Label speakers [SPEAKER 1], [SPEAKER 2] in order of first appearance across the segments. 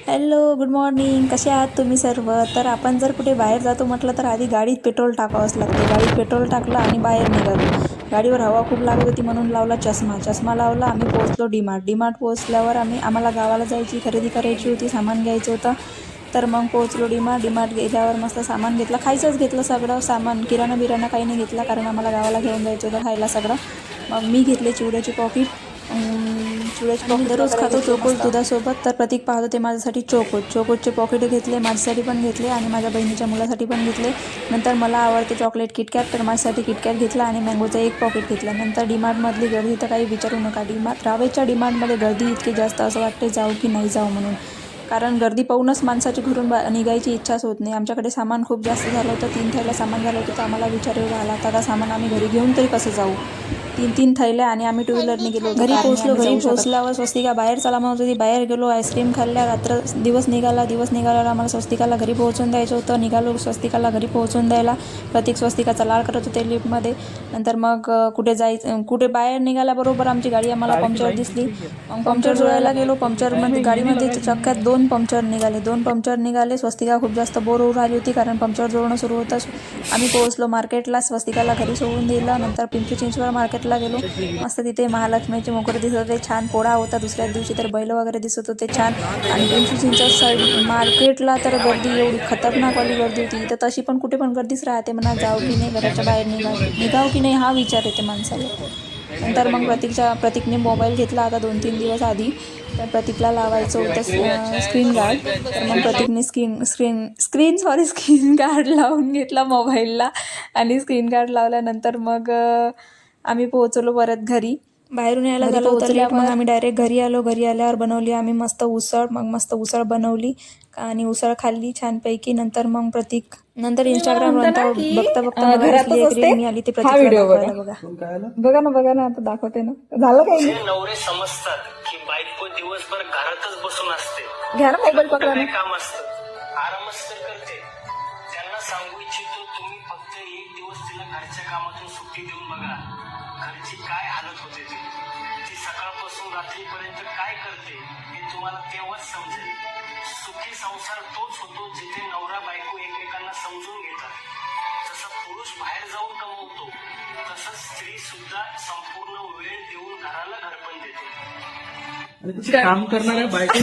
[SPEAKER 1] Hello, good morning. कसे आहात तुम्ही सर्व? तर आपण जर कुठे बाहेर जातो म्हटलं तर आधी गाडीत पेट्रोल टाकावंच लागते. गाडीत पेट्रोल टाकलं आणि बाहेर निघालो. गाडीवर हवा खूप लागत होती म्हणून लावला चष्मा. चष्मा लावला, आम्ही पोहोचलो डीमार्ट. डीमार्ट पोहोचल्यावर आम्हाला गावाला जायची खरेदी करायची होती, सामान घ्यायचं होतं. तर मग पोहोचलो डीमार्ट. डीमार्ट गेल्यावर मस्त सामान घेतलं, खायचंच घेतलं सगळं सामान. किराणा बिराणा काही नाही घेतला कारण आम्हाला गावाला घेऊन जायचं होतं खायला सगळं. मग मी घेतले चिवड्याची पॉकेट. चिवड्याची पॉकेट दररोज खातो चोकोज दुधासोबत. तर प्रतीक पाहत होते माझ्यासाठी चोकोजचे पॉकेट घेतले, माझ्यासाठी पण घेतले आणि माझ्या बहिणीच्या मुलासाठी पण घेतले. नंतर मला आवडते चॉकलेट किटकॅट, तर माझ्यासाठी किटकॅट घेतला आणि मँगोचं एक पॉकेट घेतलं. नंतर डीमार्टमधली गर्दी तर काही विचारू नका. रावेच्या डीमार्टमध्ये गर्दी इतकी जास्त असं वाटते जाऊ की नाही जाऊ म्हणून. कारण गर्दी पाहूनच माणसाची घरून निघायची इच्छाच होत नाही. आमच्याकडे सामान खूप जास्त झालं होतं, 3 थैल्या सामान झालं होतं. तर आम्हाला विचार येऊ राहिला आता सामान आम्ही घरी घेऊन तरी कसं जाऊ. 3 थैल्या आणि आम्ही 2 व्हीलरने गेलो. घरी पोहोचल्यावर स्वस्तिका बाहेर चला म्हणत होती. बाहेर गेलो, आईस्क्रीम खाल्ल्या. दिवस निघाल्यावर आम्हाला स्वस्तिकाला घरी पोहोचून द्यायचं होतं. निघालो स्वस्तिकाला घरी पोहोचून द्यायला. प्रतीक स्वस्तिकाचा लाड करत होते लिफ्टमध्ये. नंतर मग कुठे बाहेर निघाल्याबरोबर आमची गाडी आम्हाला पंक्चर दिसली. मग पंक्चर जोडायला गेलो. पंक्चरमध्ये गाडीमध्ये चक्क्यात 2 पंक्चर निघाले. स्वस्तिका खूप जास्त बोर होऊन राहिली होती कारण पंक्चर जोडणं सुरू होतं. आम्ही पोहोचलो मार्केटला. स्वस्तिकाला घरी सोडून दिलं. नंतर पिंपरी चिंचवड मार्केटला गेलो. मस्त तिथे महालक्ष्मीचे मोकर दिसत होते, छान पोळा होता. दुसऱ्या दिवशी तर बैल वगैरे दिसत होते छान. आणि पिंपरी चिंचवड साईड मार्केटला तर गर्दी एवढी खतरनाकवाली गर्दी होती. इथं तशी पण कुठे पण गर्दीच राहते म्हणा. जाऊ की नाही, घराच्या बाहेर निघाव की नाही हा विचार येते माणसाला. नंतर मग प्रतीकने मोबाईल घेतला आता 2-3 दिवस आधी. तर प्रतीकला लावायचं होतं स्क्रीन गार्ड. तर मग प्रतीकने स्क्रीन गार्ड लावून घेतला मोबाईलला. आणि स्क्रीन गार्ड लावल्यानंतर मग आम्ही पोहोचलो परत घरी. बाहेरून यायला झालं होतं लेट, मग आम्ही डायरेक्ट घरी आलो. घरी आल्यावर बनवली आम्ही मस्त उसळ बनवली आणि उसळ खाल्ली छानपैकी. नंतर मग नंतर इंस्टाग्राम बघता
[SPEAKER 2] घरातच
[SPEAKER 1] एक
[SPEAKER 2] असते.
[SPEAKER 1] रील मी आली ते
[SPEAKER 2] हा व्हिडिओ बघा.
[SPEAKER 1] बघा.
[SPEAKER 2] बघा ना आता दाखवते ना. झालं काही नाही.
[SPEAKER 3] नवरे समजतात की बायको दिवसभर घरातच बसून असते.
[SPEAKER 2] घ्या ना मोबाईल पकडा ना.
[SPEAKER 3] काम असतं, आरामच तर करते. त्यांना सांगू इच्छितो, तुम्ही फक्त एक दिवस तिला घरच्या कामातून सुट्टी देऊन बघा. घरची काय हालत होते ती सकाळपासून रात्रीपर्यंत काय करते हे तुम्हाला तेव्हाच समजेल. सुखी संसार तोच होतो जिथे नवरा बायको एकमेकांना समजून घेतात. जसं पुरुष बाहेर जाऊन कमवतो तसंच स्त्री सुद्धा संपूर्ण वेळ देऊन घराला घरपण देते.
[SPEAKER 2] काम करणाऱ्या बायको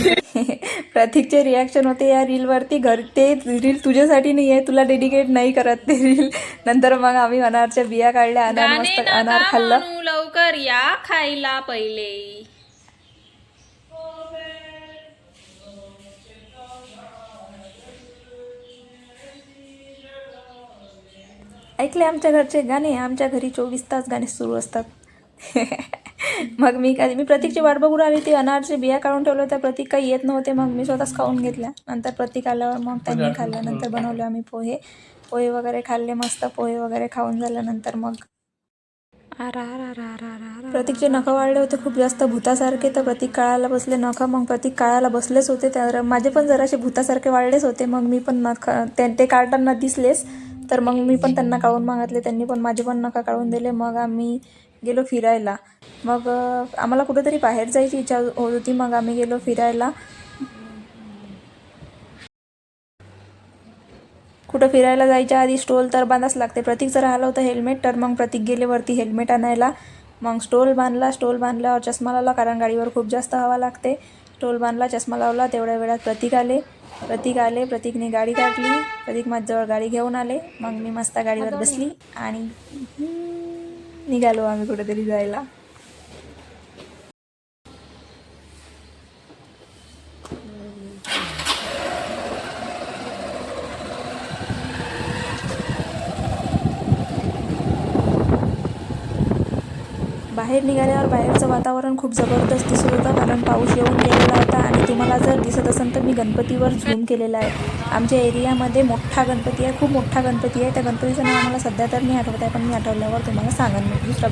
[SPEAKER 1] प्रतीकचे रिॲक्शन होते या रीलवरती. ते रील तुझ्यासाठी नाही आहे, तुला डेडिकेट नाही करत ते रील. नंतर मग आम्ही अनारच्या बिया काढल्या, अनार खाल्लं.
[SPEAKER 4] लवकर या खायला पहिले.
[SPEAKER 1] ऐकले आमच्या घरचे गाणे. आमच्या घरी 24 तास गाणे सुरू असतात. मग मी प्रतीकची वाट बघून आली. ती अनारचे बिया काढून ठेवल्या होत्या. प्रतीक काही येत नव्हते, मग मी स्वतःच खाऊन घेतल्या. नंतर प्रतीक आल्यावर मग त्यांनी खाल्लं. नंतर बनवले आम्ही पोहे वगैरे खाल्ले. मस्त पोहे वगैरे खाऊन झाल्यानंतर मग प्रतीकचे नखं वाढले होते खूप जास्त भूतासारखे. तर प्रतीक काढायला बसले नखं. मग प्रतीक काढायला बसलेच होते, तर माझे पण जरासे भूतासारखे वाढलेच होते. मग मी पण ते काढताना दिसलेच, तर मग मी पण त्यांना काढून मागितले. त्यांनी पण माझे पण नखं काढून दिले. मग आम्ही गेलो फिरायला. मग आम्हाला कुठेतरी बाहेर जायची इच्छा होत होती. मग आम्ही गेलो फिरायला. कुठं फिरायला जायच्या आधी स्टोल तर बांधाच लागते. प्रतीकचं राहिलं होतं हेल्मेट, तर मग प्रतीक गेले वरती हेल्मेट आणायला. मग स्टोल बांधल्यावर चष्मा लावला कारण गाडीवर खूप जास्त हवा लागते. स्टोल बांधला, चष्मा लावला. तेवढ्या वेळात प्रतीक आले. प्रतीकने गाडी काढली. प्रतीक माझ्याजवळ गाडी घेऊन आले. मग मी मस्त गाडीवर बसली आणि निघालो आम्ही कुठेतरी जायला. बाहेर निघाल्यावर बाहेरचं वातावरण खूप जबरदस्त दिसत होतं कारण पाऊस येऊन गेलेला होता. आणि तुम्हाला जर दिसत असेल तर मी गणपतीवर झूम केलेला आहे. आमच्या एरियामध्ये मोठा गणपती आहे, खूप मोठा गणपती आहे. त्या गणपतीचं नाव आम्हाला सध्या तर नाही आठवत आहे, पण मी आठवल्यावर तुम्हाला सांगेन मी दुसऱ्या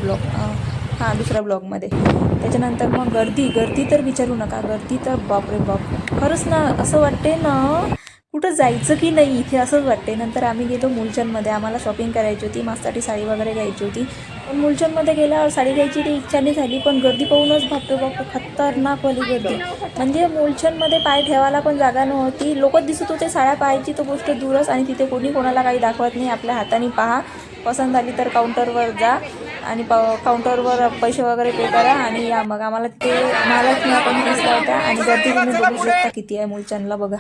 [SPEAKER 1] ब्लॉगमध्ये. त्याच्यानंतर मग गर्दी तर विचारू नका. गर्दी तर बापरे बाप, खरंच ना असं वाटते ना कुठं जायचं की नाही इथे असंच वाटते. नंतर आम्ही गेलो मुलचंदमध्ये. आम्हाला शॉपिंग करायची होती, माझ्यासाठी साडी वगैरे घ्यायची होती. पण मुलचंदमध्ये गेल्यावर साडी घ्यायची ती इच्छा नाही झाली, पण गर्दी पाहूनच बापरे बापरे खतरनाकवाली गर्दी. म्हणजे मुलचंदमध्ये पाय ठेवायला पण जागा नव्हती. लोकच दिसत होते, साड्या पाहायची तर गोष्ट दूरच. आणि तिथे कोणी कोणाला काही दाखवत नाही. आपल्या हाताने पहा, पसंत आली तर काउंटरवर जा आणि काउंटरवर पैसे वगैरे पे करा आणि या. मग आम्हाला तिथे महालक्ष्मी पण दिसल्या होत्या आणि गर्दी तुम्ही बघू शकता किती आहे मुलचंदला बघा.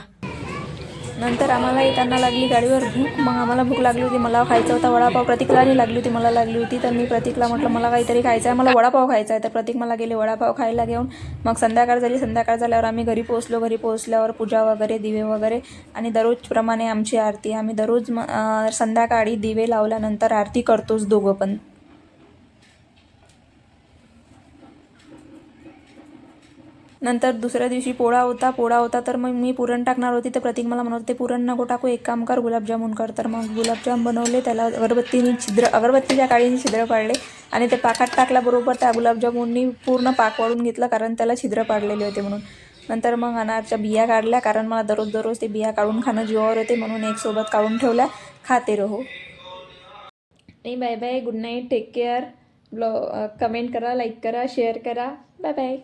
[SPEAKER 1] नंतर आम्हाला येताना लागली गाडीवर भूक. मग आम्हाला भूक लागली होती, मला खायचा होता वडापाव. प्रतीकला नाही लागली होती, मला लागली होती. तर मी प्रतीकला म्हटलं मला काहीतरी खायचं आहे, मला वडापाव खायचा आहे. तर प्रतीक मला गेले वडापाव खायला घेऊन. मग संध्याकाळ झाली. संध्याकाळ झाल्यावर आम्ही घरी पोहोचलो. घरी पोहोचल्यावर पूजा वगैरे, दिवे वगैरे आणि दररोजप्रमाणे आमची आरती. आम्ही दररोज संध्याकाळी दिवे लावल्यानंतर आरती करतोच दोघं पण. नंतर दुसऱ्या दिवशी पोळा होता तर मग मी पुरण टाकणार होती. तर प्रतीक मला म्हणत होते पुरण नको टाकू, एक काम कर गुलाबजामुन कर. तर मग गुलाबजाम बनवले. त्याला अगरबत्तीच्या काळीने छिद्र पाडले आणि ते पाकात टाकल्याबरोबर त्या गुलाबजामुननी पूर्ण पाक वाढून घेतलं, कारण त्याला छिद्र पाडलेले होते म्हणून. नंतर मग अनारच्या बिया काढल्या, कारण मला दररोज ते बिया काढून खाणं जीवावर होते, म्हणून एक सोबत काढून ठेवल्या. खाते रहो. आणि bye bye, good night, take care. Comment करा, लाईक करा, शेअर करा. Bye bye.